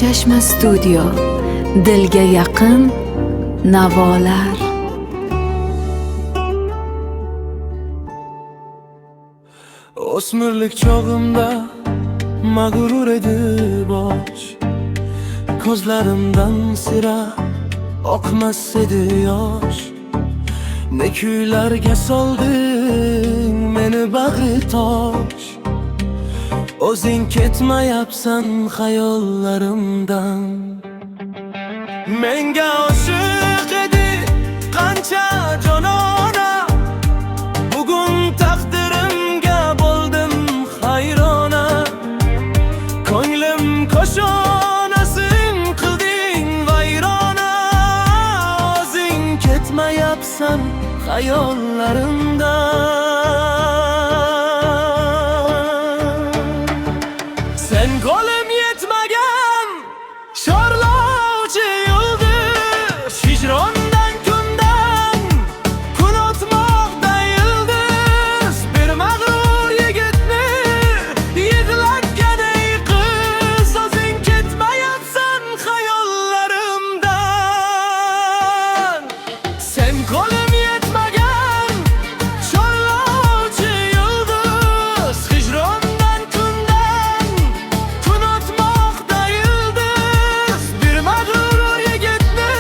Chashma Studio, dilga yaqin navolar. O'smirlik chog'imda mag'rur edi bosh, ko'zlarimdan sira oqmas edi yosh. Ne kuylarga solding meni bag'ri tosh, o'zing ketmayapsan xayollarimdan. Menga oshiq edi qancha jonona, bugun taqdirimga bo'ldim hayrona. Ko'nglim ko'shonasin qilding vayrona, o'zing ketmayapsan xayollarimdan. Sen qo'lim yetmagan sho'rlovchi yulduz, hijrondan kundan kun o'tmoqda yildiz. Bir mag'rur yigitni yig'latgan ey qiz, o'zing ketmayapsan xayollarimdan. Sen qo'lim yetmagan sho'rlovchi yulduz, hijrondan kundan kun o'tmoqda yildiz. Bir mag'rur yigitni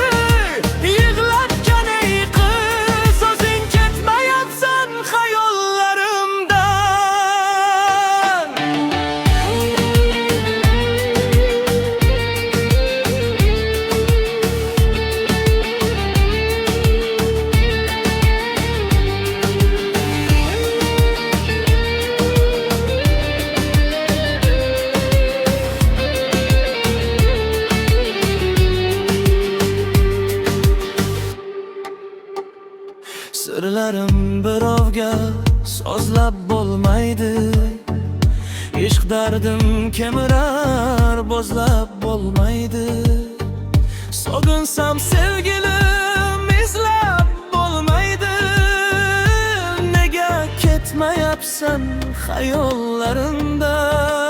yig'latgan ey qiz, o'zing ketmayapsan xayollarimdan. Sirlarim birovga sozlab bo'lmaydi, ishq dardim kemirar bo'zlab bo'lmaydi. So'ginsam sevgilim izlab bo'lmaydi, nega ketmayapsan xayollarimdan.